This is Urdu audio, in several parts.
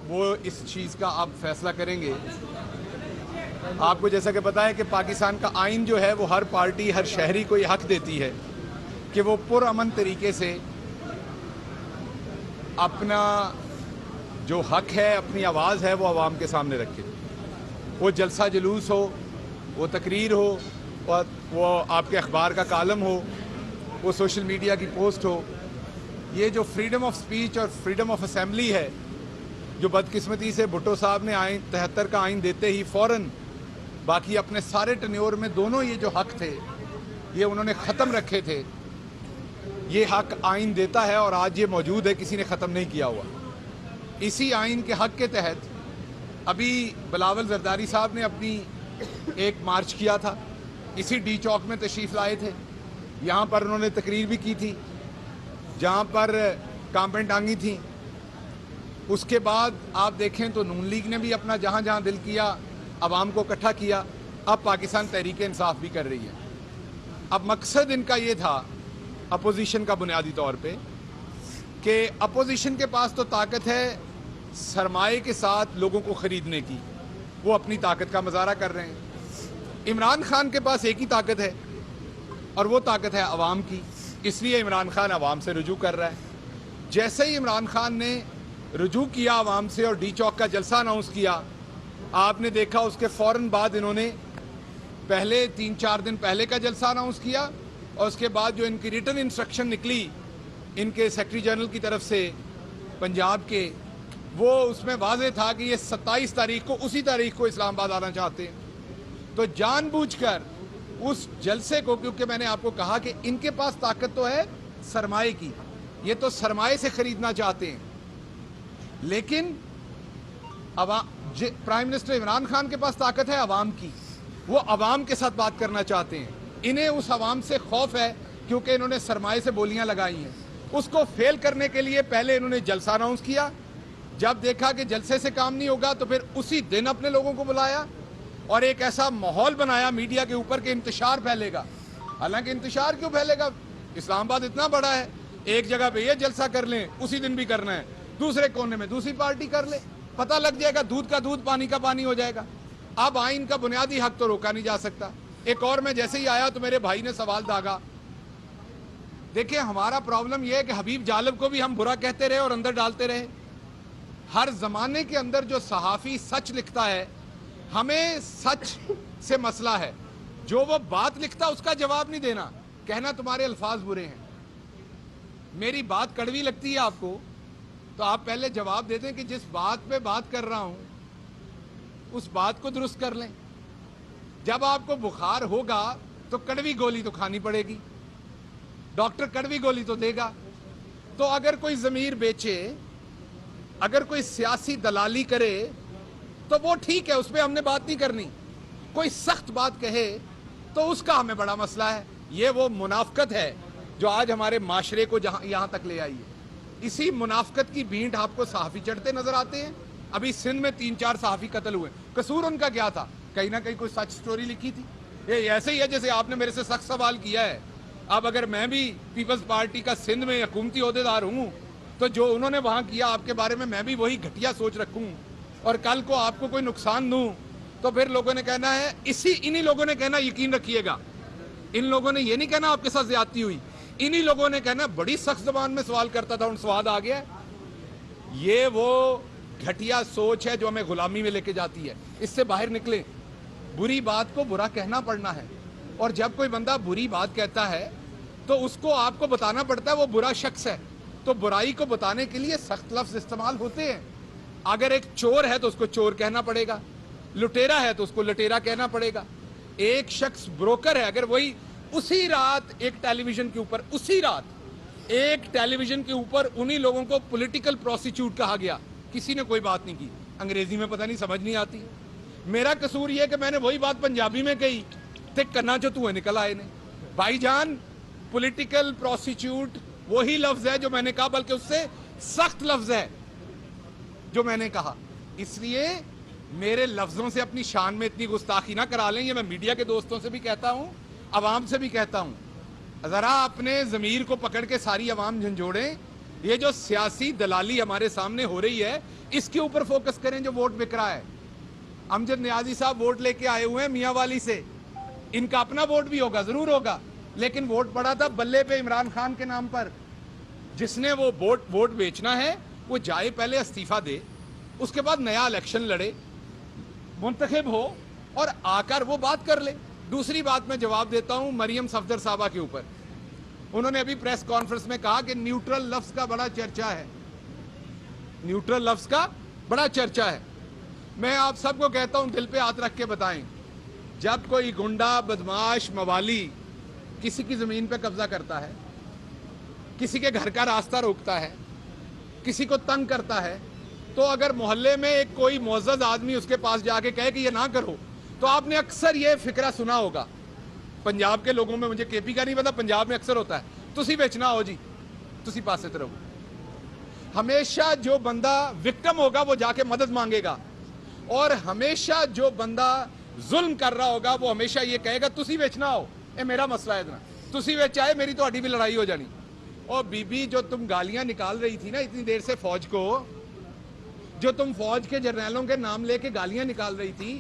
وہ اس چیز کا آپ فیصلہ کریں گے. آپ کو جیسا کہ پتہ ہے کہ پاکستان کا آئین جو ہے وہ ہر پارٹی ہر شہری کو یہ حق دیتی ہے کہ وہ پرامن طریقے سے اپنا جو حق ہے اپنی آواز ہے وہ عوام کے سامنے رکھے. وہ جلسہ جلوس ہو, وہ تقریر ہو, وہ آپ کے اخبار کا کالم ہو, وہ سوشل میڈیا کی پوسٹ ہو. یہ جو فریڈم آف سپیچ اور فریڈم آف اسمبلی ہے جو بدقسمتی سے بھٹو صاحب نے 73 کا آئین دیتے ہی فوراً باقی اپنے سارے ٹنیور میں دونوں یہ جو حق تھے یہ انہوں نے ختم رکھے تھے. یہ حق آئین دیتا ہے اور آج یہ موجود ہے, کسی نے ختم نہیں کیا ہوا. اسی آئین کے حق کے تحت ابھی بلاول زرداری صاحب نے اپنی ایک مارچ کیا تھا, اسی ڈی چوک میں تشریف لائے تھے. یہاں پر انہوں نے تقریر بھی کی تھی جہاں پر کامپیں ٹانگی تھیں. اس کے بعد آپ دیکھیں تو نون لیگ نے بھی اپنا جہاں جہاں دل کیا عوام کو اکٹھا کیا. اب پاکستان تحریک انصاف بھی کر رہی ہے. اب مقصد ان کا یہ تھا اپوزیشن کا بنیادی طور پہ کہ اپوزیشن کے پاس تو طاقت ہے سرمایے کے ساتھ لوگوں کو خریدنے کی, وہ اپنی طاقت کا مظاہرہ کر رہے ہیں. عمران خان کے پاس ایک ہی طاقت ہے اور وہ طاقت ہے عوام کی, اس لیے عمران خان عوام سے رجوع کر رہا ہے. جیسے ہی عمران خان نے رجوع کیا عوام سے اور ڈی چوک کا جلسہ اناؤنس کیا, آپ نے دیکھا اس کے فوراً بعد انہوں نے پہلے 3-4 دن پہلے کا جلسہ اناؤنس کیا اور اس کے بعد جو ان کی ریٹن انسٹرکشن نکلی ان کے سیکرٹری جنرل کی طرف سے پنجاب کے, وہ اس میں واضح تھا کہ یہ 27 تاریخ کو اسی تاریخ کو اسلام آباد آنا چاہتے ہیں. تو جان بوجھ کر اس جلسے کو, کیونکہ میں نے آپ کو کہا کہ ان کے پاس طاقت تو ہے سرمایے کی, یہ تو سرمایے سے خریدنا چاہتے ہیں, لیکن پرائم منسٹر عمران خان کے پاس طاقت ہے عوام کی, وہ عوام کے ساتھ بات کرنا چاہتے ہیں. انہیں اس عوام سے خوف ہے کیونکہ انہوں نے سرمایے سے بولیاں لگائی ہیں. اس کو فیل کرنے کے لیے پہلے انہوں نے جلسہ اناؤنس کیا, جب دیکھا کہ جلسے سے کام نہیں ہوگا تو پھر اسی دن اپنے لوگوں کو بلایا اور ایک ایسا ماحول بنایا میڈیا کے اوپر کہ انتشار پھیلے گا. حالانکہ انتشار کیوں پھیلے گا, اسلام آباد اتنا بڑا ہے, ایک جگہ پہ یہ جلسہ کر لیں اسی دن بھی کرنا ہے, دوسرے کونے میں دوسری پارٹی کر لے, پتہ لگ جائے گا, دودھ کا دودھ پانی کا پانی ہو جائے گا. اب آئین کا بنیادی حق تو روکا نہیں جا سکتا. ایک اور میں جیسے ہی آیا تو میرے بھائی نے سوال داغا. دیکھیں ہمارا پرابلم یہ ہے کہ حبیب جالب کو بھی ہم برا کہتے رہے اور اندر ڈالتے رہے. ہر زمانے کے اندر جو صحافی سچ لکھتا ہے ہمیں سچ سے مسئلہ ہے, جو وہ بات لکھتا اس کا جواب نہیں دینا, کہنا تمہارے الفاظ برے ہیں. میری بات کڑوی لگتی ہے آپ کو تو آپ پہلے جواب دے دیں کہ جس بات پہ بات کر رہا ہوں اس بات کو درست کر لیں. جب آپ کو بخار ہوگا تو کڑوی گولی تو کھانی پڑے گی, ڈاکٹر کڑوی گولی تو دے گا. تو اگر کوئی ضمیر بیچے, اگر کوئی سیاسی دلالی کرے تو وہ ٹھیک ہے, اس پہ ہم نے بات نہیں کرنی. کوئی سخت بات کہے تو اس کا ہمیں بڑا مسئلہ ہے. یہ وہ منافقت ہے جو آج ہمارے معاشرے کو یہاں تک لے آئی ہے. اسی منافقت کی بھینٹ آپ کو صحافی چڑھتے نظر آتے ہیں. ابھی سندھ میں 3-4 صحافی قتل ہوئے, قصور ان کا کیا تھا؟ کہیں نہ کہیں کوئی سچ سٹوری لکھی تھی. یہ ایسے ہی ہے جیسے آپ نے میرے سے سخت سوال کیا ہے. اب اگر میں بھی پیپلز پارٹی کا سندھ میں حکومتی عہدیدار ہوں تو جو انہوں نے وہاں کیا آپ کے بارے میں بھی وہی گھٹیا سوچ رکھوں اور کل کو آپ کو کوئی نقصان دوں تو پھر لوگوں نے کہنا ہے, انہی لوگوں نے کہنا یقین رکھیے گا, ان لوگوں نے یہ نہیں کہنا آپ کے ساتھ زیادتی ہوئی, انہی لوگوں نے کہنا بڑی سخت زبان میں سوال کرتا تھا ان سواد آ گیا. یہ وہ گھٹیا سوچ ہے جو ہمیں غلامی میں لے کے جاتی ہے. اس سے باہر نکلیں. بری بات کو برا کہنا پڑنا ہے, اور جب کوئی بندہ بری بات کہتا ہے تو اس کو آپ کو بتانا پڑتا ہے وہ برا شخص ہے. تو برائی کو بتانے کے لیے سخت لفظ استعمال ہوتے ہیں. اگر ایک چور ہے تو اس کو چور کہنا پڑے گا, لٹیرا ہے تو اس کو لٹیرا کہنا پڑے گا. ایک شخص بروکر ہے, اگر وہی اسی رات ایک ٹیلی ویژن کے اوپر انہی لوگوں کو پولیٹیکل پروسیکیوٹ کہا گیا, کسی نے کوئی بات نہیں کی. انگریزی میں پتہ نہیں سمجھ نہیں آتی. میرا قصور یہ کہ میں نے وہی بات پنجابی میں کہی تے کرنا جو تو نکل آئے نے. بھائی جان, پولیٹیکل پروسیکیوٹ وہی لفظ ہے جو میں نے کہا, بلکہ اس سے سخت لفظ ہے جو میں نے کہا. اس لیے میرے لفظوں سے اپنی شان میں اتنی گستاخی نہ کرا لیں. یہ میں میڈیا کے دوستوں سے بھی کہتا ہوں, عوام سے بھی کہتا ہوں, ذرا اپنے ضمیر کو پکڑ کے ساری عوام جھنجھوڑیں. یہ جو سیاسی دلالی ہمارے سامنے ہو رہی ہے اس کے اوپر فوکس کریں جو ووٹ بک رہا ہے. امجد نیازی صاحب ووٹ لے کے آئے ہوئے ہیں میاں والی سے, ان کا اپنا ووٹ بھی ہوگا, ضرور ہوگا, لیکن ووٹ پڑا تھا بلے پہ عمران خان کے نام پر. جس نے وہ ووٹ بیچنا ہے وہ جائے پہلے استعفیٰ دے, اس کے بعد نیا الیکشن لڑے, منتخب ہو اور آ کر وہ بات کر لے. دوسری بات میں جواب دیتا ہوں مریم صفدر صاحبہ کے اوپر. انہوں نے ابھی پریس کانفرنس میں کہا کہ نیوٹرل لفظ کا بڑا چرچا ہے, نیوٹرل لفظ کا بڑا چرچا ہے. میں آپ سب کو کہتا ہوں دل پہ ہاتھ رکھ کے بتائیں, جب کوئی گنڈا بدماش موالی کسی کی زمین پہ قبضہ کرتا ہے, کسی کے گھر کا راستہ روکتا ہے, کسی کو تنگ کرتا ہے, تو اگر محلے میں ایک کوئی معزز آدمی اس کے پاس جا کے کہے کہ یہ نہ کرو, تو آپ نے اکثر یہ فکرہ سنا ہوگا. پنجاب کے لوگوں میں, مجھے کے پی کا نہیں پتا, پنجاب میں اکثر ہوتا ہے تسی بیچنا ہو جی, تسی پاسے تے رہو. ہمیشہ جو بندہ وکٹم ہوگا وہ جا کے مدد مانگے گا, اور ہمیشہ جو بندہ ظلم کر رہا ہوگا وہ ہمیشہ یہ کہے گا تسی بیچنا ہو, اے میرا مسئلہ ہے اتنا, تسی بیچ آئے میری تو اڈی بھی لڑائی ہو جانی. اور بی بی جو تم گالیاں نکال رہی تھی نا اتنی دیر سے فوج کو, جو تم فوج کے جرنیلوں کے نام لے کے گالیاں نکال رہی تھی,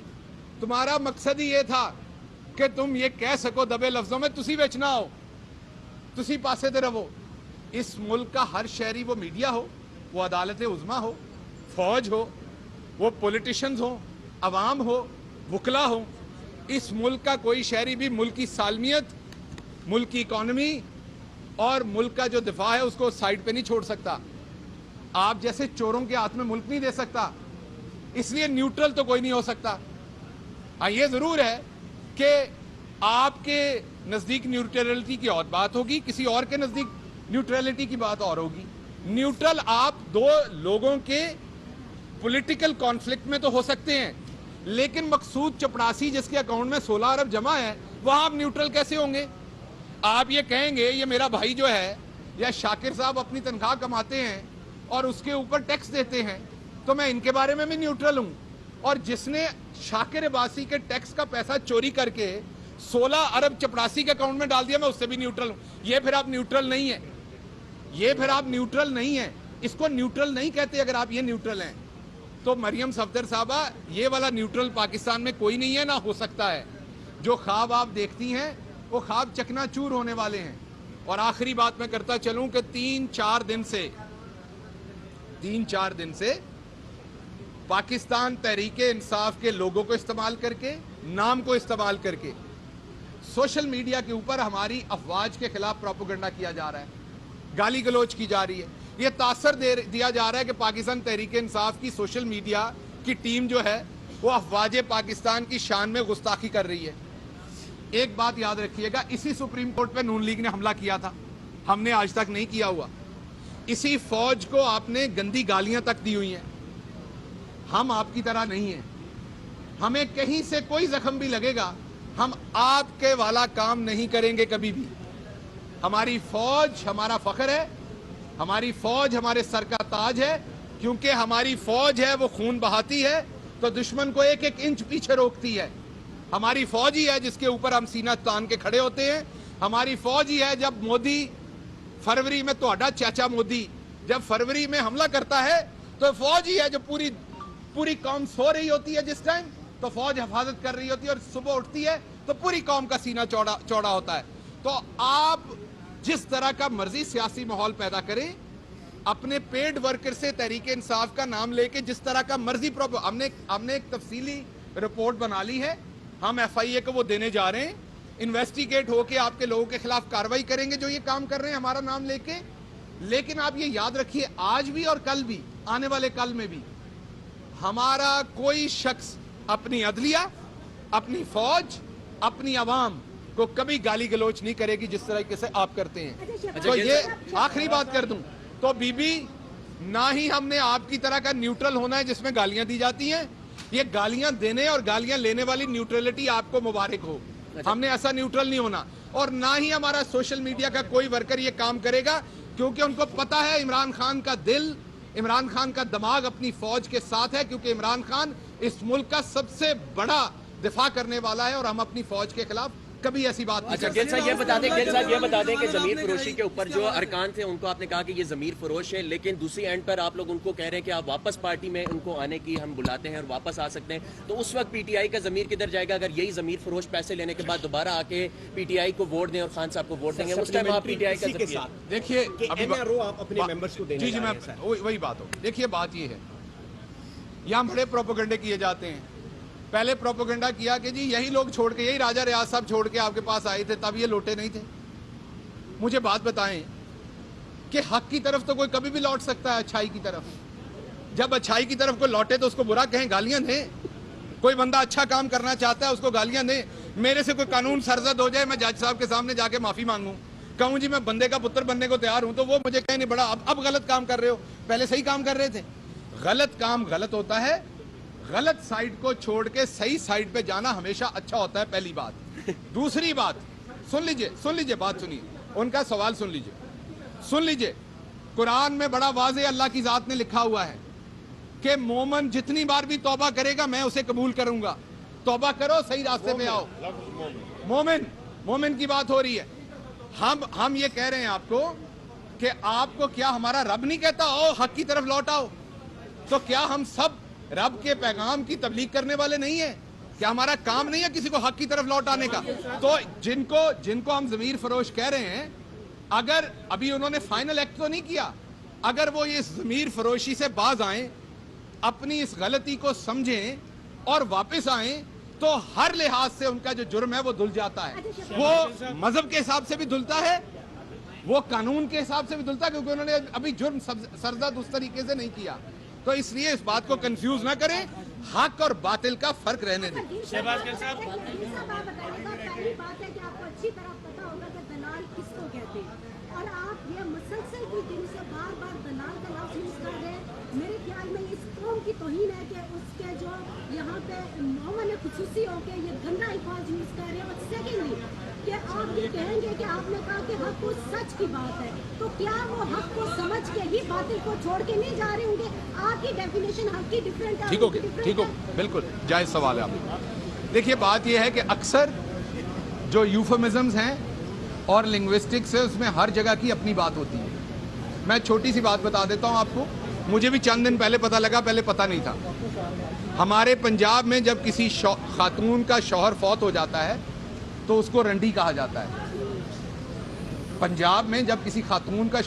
تمہارا مقصد ہی یہ تھا کہ تم یہ کہہ سکو دبے لفظوں میں تسی بیچنا ہو, تسی پاسے تے رہو. اس ملک کا ہر شہری, وہ میڈیا ہو, وہ عدالت عظمیٰ ہو, فوج ہو, وہ پولیٹیشنز ہوں, عوام ہو, وکلا ہو, اس ملک کا کوئی شہری بھی ملک کی سالمیت, ملک کی اکانومی اور ملک کا جو دفاع ہے اس کو سائیڈ پہ نہیں چھوڑ سکتا. آپ جیسے چوروں کے ہاتھ میں ملک نہیں دے سکتا, اس لیے نیوٹرل تو کوئی نہیں ہو سکتا. ہاں یہ ضرور ہے کہ آپ کے نزدیک نیوٹرلٹی کی اور بات ہوگی, کسی اور کے نزدیک نیوٹرلٹی کی بات اور ہوگی. نیوٹرل آپ دو لوگوں کے پولیٹیکل کانفلکٹ میں تو ہو سکتے ہیں, لیکن مقصود چپڑاسی جس کے اکاؤنٹ میں 16 ارب جمع ہے, وہاں آپ نیوٹرل کیسے ہوں گے؟ آپ یہ کہیں گے یہ میرا بھائی جو ہے, یا شاکر صاحب اپنی تنخواہ کماتے ہیں اور اس کے اوپر ٹیکس دیتے ہیں, تو میں ان کے بارے میں بھی نیوٹرل ہوں. اور جس نے شاکر عباسی کے ٹیکس کا پیسہ چوری کر کے 16 ارب چپڑاسی کے اکاؤنٹ میں ڈال دیا, میں اس سے بھی نیوٹرل ہوں. یہ پھر آپ نیوٹرل نہیں ہیں, یہ پھر آپ نیوٹرل نہیں ہیں. اس کو نیوٹرل نہیں کہتے اگر آپ یہ نیوٹرل ہیں. تو مریم صفدر صاحبہ, یہ والا نیوٹرل پاکستان میں کوئی نہیں ہے, نہ ہو سکتا ہے. جو خواب آپ دیکھتی ہیں وہ خواب چکنا چور ہونے والے ہیں. اور آخری بات میں کرتا چلوں کہ 3-4 دن سے پاکستان تحریک انصاف کے لوگوں کو استعمال کر کے, نام کو استعمال کر کے سوشل میڈیا کے اوپر ہماری افواج کے خلاف پروپیگنڈا کیا جا رہا ہے, گالی گلوچ کی جا رہی ہے. یہ تاثر دیا جا رہا ہے کہ پاکستان تحریک انصاف کی سوشل میڈیا کی ٹیم جو ہے وہ افواج پاکستان کی شان میں گستاخی کر رہی ہے. ایک بات یاد رکھیے گا, اسی سپریم کورٹ پہ نون لیگ نے حملہ کیا تھا, ہم نے آج تک نہیں کیا ہوا. اسی فوج کو آپ نے گندی گالیاں تک دی ہوئی ہیں. ہم آپ کی طرح نہیں ہیں, ہمیں کہیں سے کوئی زخم بھی لگے گا ہم آپ کے والا کام نہیں کریں گے کبھی بھی. ہماری فوج ہمارا فخر ہے, ہماری فوج ہمارے سر کا تاج ہے, کیونکہ ہماری فوج ہے وہ خون بہاتی ہے تو دشمن کو 1-1 انچ پیچھے روکتی ہے. ہماری فوج ہی ہے جس کے اوپر ہم سینہ تان کے کھڑے ہوتے ہیں. ہماری فوج ہی ہے جب مودی فروری میں, توڑا چاچا مودی جب فروری میں حملہ کرتا ہے تو فوج ہی ہے جو پوری قوم سو رہی ہوتی ہے جس ٹائم, تو فوج حفاظت کر رہی ہوتی ہے, اور صبح اٹھتی ہے تو پوری قوم کا سینہ چوڑا ہوتا ہے. تو آپ جس طرح کا مرضی سیاسی ماحول پیدا کریں, اپنے پیڈ ورکر سے تحریک انصاف کا نام لے کے جس طرح کا مرضی ہم نے ایک تفصیلی رپورٹ بنا لی ہے, ہم ایف آئی اے کو وہ دینے جا رہے ہیں. انویسٹیگیٹ ہو کے آپ کے لوگوں کے خلاف کارروائی کریں گے جو یہ کام کر رہے ہیں ہمارا نام لے کے. لیکن آپ یہ یاد رکھیے, آج بھی اور کل بھی, آنے والے کل میں بھی, ہمارا کوئی شخص اپنی عدلیہ, اپنی فوج, اپنی عوام کو کبھی گالی گلوچ نہیں کرے گی جس طریقے سے آپ کرتے ہیں. تو یہ آخری بات کر دوں تو بی بی, نہ ہی ہم نے آپ کی طرح کا نیوٹرل ہونا ہے جس میں گالیاں دی جاتی ہیں. یہ گالیاں دینے اور گالیاں لینے والی نیوٹرلٹی آپ کو مبارک ہو, ہم نے ایسا نیوٹرل نہیں ہونا. اور نہ ہی ہمارا سوشل میڈیا کا کوئی ورکر یہ کام کرے گا, کیونکہ ان کو پتا ہے عمران خان کا دل, عمران خان کا دماغ اپنی فوج کے ساتھ ہے, کیونکہ عمران خان اس ملک کا سب سے بڑا دفاع کرنے والا ہے, اور ہم اپنی فوج کے خلاف کبھی ایسی بات نہیں. اچھا گیل صاحب یہ بتا دیں کہ ضمیر فروشی کے اوپر جو ارکان تھے ان کو آپ نے کہا کہ یہ ضمیر فروش ہے، لیکن دوسری اینڈ پر آپ لوگ ان کو کہہ رہے ہیں کہ آپ واپس پارٹی میں ان کو آنے کی ہم بلاتے ہیں اور واپس آ سکتے ہیں، تو اس وقت پی ٹی آئی کا ضمیر کدھر جائے گا اگر یہی ضمیر فروش پیسے لینے کے بعد دوبارہ آ کے پی ٹی آئی کو ووٹ دیں اور خان صاحب کو ووٹ دیں گے، اس ٹائم آپ پی ٹی آئی کا ساتھ دیکھیے اپنے ممبرس کو دینے جی میں وہی بات ہو. دیکھیے بات یہ ہے، یہاں بڑے پروپیگنڈے کیے جاتے ہیں. پہلے پروپیگنڈا کیا کہ جی یہی لوگ چھوڑ کے، یہی راجہ ریاض صاحب چھوڑ کے آپ کے پاس آئے تھے، تب یہ لوٹے نہیں تھے. مجھے بات بتائیں کہ حق کی طرف تو کوئی کبھی بھی لوٹ سکتا ہے، اچھائی کی طرف. جب اچھائی کی طرف کوئی لوٹے تو اس کو برا کہیں، گالیاں دیں. کوئی بندہ اچھا کام کرنا چاہتا ہے اس کو گالیاں دیں. میرے سے کوئی قانون سرزد ہو جائے، میں جج صاحب کے سامنے جا کے معافی مانگوں، کہوں جی میں بندے کا پتر بننے کو تیار ہوں، تو وہ مجھے کہیں نہیں بڑا اب غلط کام کر رہے ہو، پہلے صحیح کام کر رہے تھے. غلط کام غلط ہوتا ہے، غلط سائٹ کو چھوڑ کے صحیح سائٹ پہ جانا ہمیشہ اچھا ہوتا ہے، پہلی بات. دوسری بات سن لیجئے بات سنیے، ان کا سوال سن لیجئے. قرآن میں بڑا واضح اللہ کی ذات نے لکھا ہوا ہے کہ مومن جتنی بار بھی توبہ کرے گا میں اسے قبول کروں گا. توبہ کرو، صحیح راستے میں آؤ. مومن کی بات ہو رہی ہے. ہم یہ کہہ رہے ہیں آپ کو کہ آپ کو کیا ہمارا رب نہیں کہتا آؤ حق کی طرف لوٹ آؤ؟ تو کیا ہم سب رب کے پیغام کی تبلیغ کرنے والے نہیں ہیں؟ کیا ہمارا کام نہیں ہے کسی کو حق کی طرف لوٹ آنے کا؟ تو جن کو ہم ضمیر فروش کہہ رہے ہیں، اگر ابھی انہوں نے فائنل ایکٹ تو نہیں کیا، اگر وہ یہ ضمیر فروشی سے باز آئیں، اپنی اس غلطی کو سمجھیں اور واپس آئیں، تو ہر لحاظ سے ان کا جو جرم ہے وہ دھل جاتا ہے. وہ مذہب کے حساب سے بھی دھلتا ہے، وہ قانون کے حساب سے بھی دھلتا ہے، کیونکہ انہوں نے ابھی جرم سرزد اس طریقے سے نہیں کیا. تو اس لیے اس بات کو کنفیوز نہ کریں، حق اور باطل کا فرق رہنے دیں. شہباز گل صاحب پہلی بات ہے کہ آپ کو اچھی طرح پتا ہوگا کہ دلال کس کو کہتے ہیں، اور آپ یہ مسلسل کچھ دن سے بار بار دلال کا لفظ یوز کر رہے ہیں. میرے خیال میں اس قوم کی توہین ہے کہ اس کے جو یہاں پہ مومن خصوصی ہو کے یہ گندا الفاظ یوز کر رہے ہیں. اور سیکنڈلی کہ آپ یہ کہیں گے کہ آپ نے کہا کہ حق کو سچ کی بات ہے، تو کیا وہ حق کو سمجھ کے ہی باطل کو چھوڑ کے نہیں جا رہے ہوں گے؟ آپ کی ڈیفینیشن حق کی ڈیفرنٹ ہے. ٹھیک ہو، بالکل جائز سوال ہے آپ. دیکھیے بات یہ ہے کہ اکثر جو یوفمزمز ہیں اور لنگوسٹکس ہے، اس میں ہر جگہ کی اپنی بات ہوتی ہے. میں چھوٹی سی بات بتا دیتا ہوں آپ کو، مجھے بھی چند دن پہلے پتہ لگا، پہلے پتہ نہیں تھا. ہمارے پنجاب میں جب کسی خاتون کا شوہر فوت ہو جاتا ہے تو اس کو رنڈی کہا جاتا ہے. پنجاب میں جب کسی خاتون کا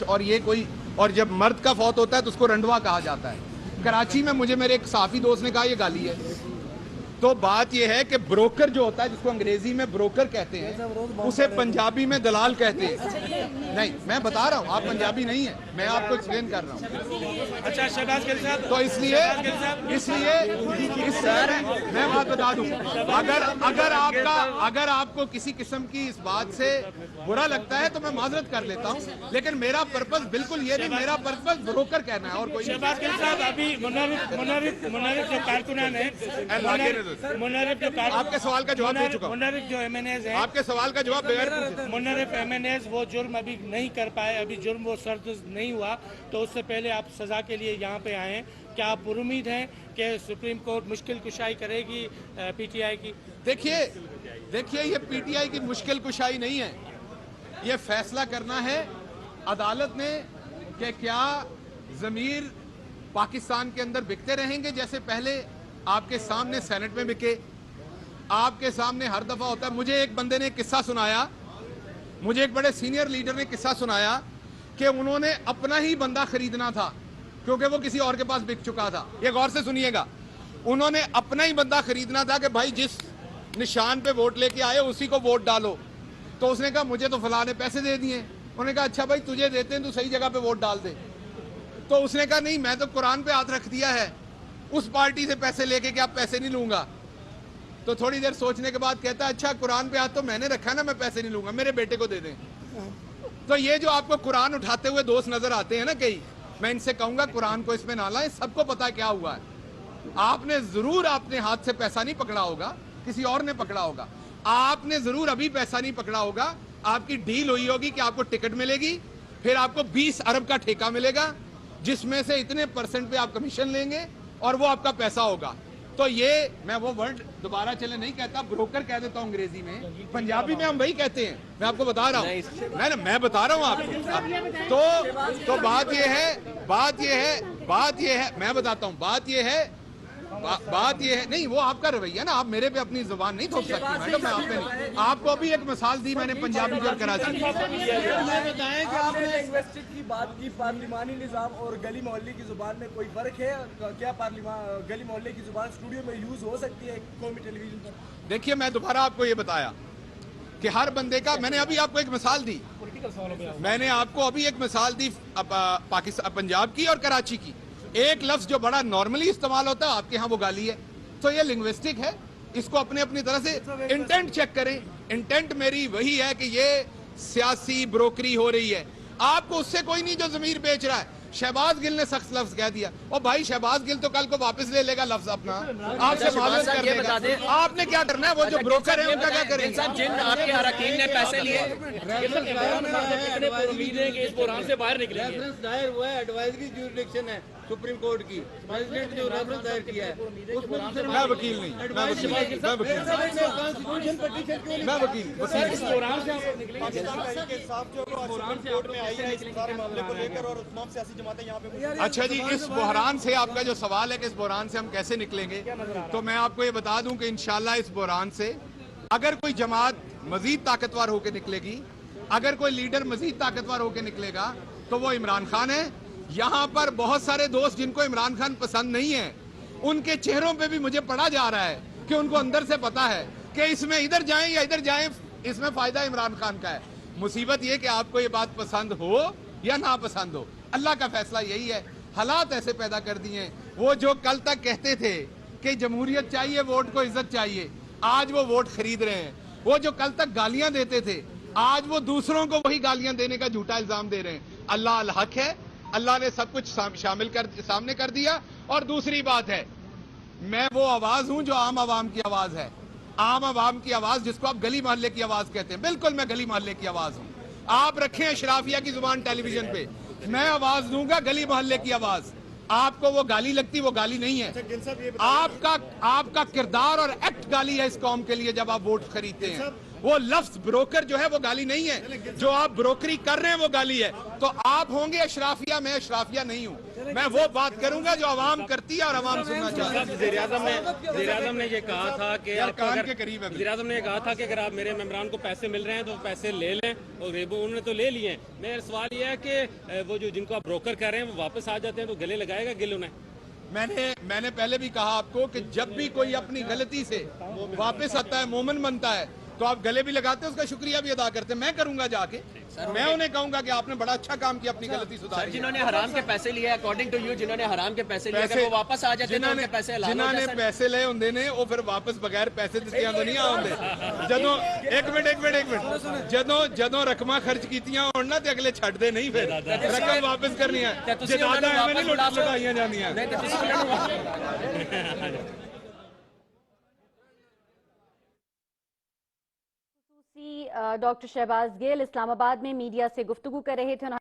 اور جب مرد کا فوت ہوتا ہے تو اس کو رنڈوا کہا جاتا ہے. کراچی میں مجھے میرے ایک صحافی دوست نے کہا یہ گالی ہے. تو بات یہ ہے کہ بروکر جو ہوتا ہے، جس کو انگریزی میں بروکر کہتے ہیں، اسے پنجابی میں دلال کہتے ہیں. نہیں میں بتا رہا ہوں، آپ پنجابی نہیں ہیں، میں آپ کو ایکسپلین کر رہا ہوں. اچھا شہباز گل صاحب، تو اس لیے میں بات بتا دوں، اگر آپ کو کسی قسم کی اس بات سے برا لگتا ہے تو میں معذرت کر لیتا ہوں، لیکن میرا پرپس بالکل یہ نہیں. میرا پرپس بروکر کہنا ہے اور کوئی. شہباز گل صاحب، ابھی منرف جو کارکنان ہیں، آپ کے سوال کا جواب دے چکا ہوں. منرف جو ایم این ایز ہیں، آپ کے سوال کا جواب بغیر منرف ایم این ایز وہ جرم ابھی نہیں کر پائے، ابھی جرم وہ سرد نہیں ہوا، تو اس سے پہلے آپ سزا کے لیے یہاں پہ آئے ہیں. کیا آپ پر امید ہیں کہ سپریم کورٹ مشکل کشائی کرے گی پی ٹی آئی کی؟ دیکھیے یہ پی ٹی آئی کی مشکل کشائی نہیں ہے، یہ فیصلہ کرنا ہے عدالت نے کہ کیا ضمیر پاکستان کے اندر بکتے رہیں گے جیسے پہلے آپ کے سامنے سینٹ میں بکے، آپ کے سامنے ہر دفعہ ہوتا ہے. مجھے ایک بندے نے قصہ سنایا، مجھے ایک بڑے سینئر لیڈر نے قصہ سنایا کہ انہوں نے اپنا ہی بندہ خریدنا تھا کیونکہ وہ کسی اور کے پاس بک چکا تھا. یہ غور سے سنیے گا، انہوں نے اپنا ہی بندہ خریدنا تھا کہ بھائی جس نشان پہ ووٹ لے کے آئے اسی کو ووٹ ڈالو. تو اس نے کہا مجھے تو فلاں نے پیسے دے دیے. انہوں نے کہا اچھا بھائی تجھے دیتے ہیں تو صحیح جگہ پہ ووٹ ڈال دے. تو اس نے کہا نہیں میں تو قرآن پہ ہاتھ رکھ دیا ہے، اس پارٹی سے پیسے لے کے کہ آپ پیسے نہیں لوں گا. تو تھوڑی دیر سوچنے کے بعد کہتا ہے اچھا قرآن پہ ہاتھ تو میں نے رکھا نا، میں پیسے نہیں لوں گا، میرے بیٹے کو دے دیں. تو یہ جو آپ کو قرآن اٹھاتے ہوئے دوست نظر آتے ہیں نا کئی، میں ان سے کہوں گا قرآن کو اس میں نہ لائیں. سب کو پتا ہے کیا ہوا ہے. آپ نے ضرور اپنے ہاتھ سے پیسہ نہیں پکڑا ہوگا، کسی اور نے پکڑا ہوگا. آپ نے ضرور ابھی پیسہ نہیں پکڑا ہوگا. آپ کی ڈیل ہوئی ہوگی کہ آپ کو ٹکٹ ملے گی، پھر آپ کو 20 ارب کا ٹھیکہ ملے گا، جس میں سے اتنے % پہ آپ کمیشن لیں گے اور وہ آپ کا پیسہ ہوگا. تو یہ میں وہ ورڈ دوبارہ چلے نہیں کہتا, بروکر کہہ دیتا ہوں انگریزی میں, پنجابی میں ہم وہی کہتے ہیں, میں آپ کو بتا رہا ہوں, میں بتا رہا ہوں آپ کو. تو بات یہ ہے, میں بتاتا ہوں, بات یہ ہے نہیں, وہ آپ کا رویہ نا, آپ میرے پہ اپنی زبان نہیں تھوپ سکتی میڈم, میں آپ پہ نہیں. آپ کو ابھی ایک مثال دی میں نے پنجابی اور کراچی کی. یہ بتائیں کہ آپ نے لنگوسٹک کی بات کی, پارلیمانی نظام اور گلی محلے کی زبان میں کوئی فرق ہے کیا؟ گلی محلے کی زبان اسٹوڈیو میں یوز ہو سکتی ہے قومی ٹیلی ویژن پر؟ دیکھیے میں دوبارہ آپ کو یہ بتایا کہ ہر بندے کا, میں نے ابھی آپ کو ایک مثال دی, میں نے آپ کو ابھی ایک مثال دی پاکستان پنجاب کی اور کراچی کی. ایک لفظ جو بڑا نارملی استعمال ہوتا ہے آپ کے ہاں وہ گالی ہے. تو یہ لنگوسٹک ہے, اس کو اپنی طرح سے انٹینٹ چیک کریں. انٹینٹ میری وہی ہے کہ یہ سیاسی بروکری ہو رہی ہے. آپ کو اس سے کوئی نہیں جو ضمیر بیچ رہا ہے. شہباز گل نے سخت لفظ کہہ دیا, اور بھائی شہباز گل تو کل کو واپس لے لے گا لفظ اپنا, آپ سے معلوم کر لے گا. آپ نے کیا کرنا ہے, وہ جو بروکر ہے ان کا کیا کریں گے؟ جن آپ کے اراکین نے پیسے لیے سے باہر نکلے ریفرنس دائر ہوا ہے, ایڈوائزری جوریڈکشن ہے سپریم کورٹ کی, پریزیڈنٹ جو ریفرنس دائر کیا ہے اس میں میں وکیل نہیں, میں وکیل اچھا جی, اس بحران سے آپ کا جو سوال ہے کہ اس بحران سے ہم کیسے نکلیں گے, تو میں آپ کو یہ بتا دوں کہ انشاءاللہ اس بحران سے اگر کوئی جماعت مزید طاقتور ہو کے نکلے گی, اگر کوئی لیڈر مزید طاقتور ہو کے نکلے گا تو وہ عمران خان ہے. یہاں پر بہت سارے دوست جن کو عمران خان پسند نہیں ہے, ان کے چہروں پہ بھی مجھے پڑھا جا رہا ہے کہ ان کو اندر سے پتا ہے کہ اس میں ادھر جائیں یا ادھر جائیں, اس میں فائدہ عمران خان کا ہے. مصیبت یہ کہ آپ کو یہ بات پسند ہو یا نہ پسند ہو, اللہ کا فیصلہ یہی ہے. حالات ایسے پیدا کر دیے, وہ جو کل تک کہتے تھے کہ جمہوریت چاہیے, ووٹ کو عزت چاہیے, آج وہ ووٹ خرید رہے ہیں. وہ جو کل تک گالیاں دیتے تھے, آج وہ دوسروں کو وہی گالیاں دینے کا جھوٹا الزام دے رہے ہیں. اللہ الحق ہے, اللہ نے سب کچھ سامنے کر دیا. اور دوسری بات ہے, میں وہ آواز ہوں جو عام عوام کی آواز ہے, عام عوام کی آواز جس کو آپ گلی محلے کی آواز کہتے ہیں. بالکل میں گلی محلے کی آواز ہوں. آپ رکھیں اشرافیہ کی زبان ٹیلی ویژن پہ, میں آواز دوں گا گلی محلے کی آواز. آپ کو وہ گالی لگتی, وہ گالی نہیں ہے. آپ کا کردار اور ایکٹ گالی ہے اس قوم کے لیے جب آپ ووٹ خریدتے ہیں. وہ لفظ بروکر جو ہے وہ گالی نہیں ہے, جو آپ بروکری کر رہے ہیں وہ گالی ہے. تو آپ ہوں گے اشرافیہ, میں اشرافیہ نہیں ہوں. میں وہ بات کروں گا جو عوام کرتی ہے اور عوام سننا چاہتا ہے. وزیر اعظم نے یہ کہا تھا کہ کان کے قریب ہے. وزیر اعظم نے یہ کہا تھا کہ اگر آپ میرے ممبران کو پیسے مل رہے ہیں تو پیسے لے لیں, اور انہوں نے تو لے لیے ہیں. میرا سوال یہ ہے کہ وہ جو جن کو آپ بروکر کہہ رہے ہیں وہ واپس آ جاتے ہیں تو گلے لگائے گا گل انہیں؟ میں نے پہلے بھی کہا آپ کو کہ جب بھی کوئی اپنی غلطی سے واپس آتا ہے, مومن بنتا ہے, تو آپ گلے بھی لگاتے ہیں, اس کا شکریہ بھی ادا کرتے ہیں. میں کروں گا جا کے, میں انہیں کہوں گا کہ آپ نے بڑا اچھا کام کیا, اپنی غلطی سدھاری. جنہوں نے حرام کے پیسے لیے, اکارڈنگ ٹو یو, جنہوں نے حرام کے پیسے لیے, اگر وہ واپس آ جاتے ہیں تو ان کے پیسے حلال ہو جنہوں نے جاتے ہیں. پیسے لے ہوندے نے وہ پھر واپس بغیر پیسے دتے تو نہیں آندے. جدوں ایک منٹ جدوں رقماں خرچ کیتیاں ہون نا تے اگلے چھڈ دے نہیں, پھر رقم واپس کرنی ہے. جداداں ایویں نہیں لٹائیاں جاندیاں. ڈاکٹر شہباز گل اسلام آباد میں میڈیا سے گفتگو کر رہے تھے.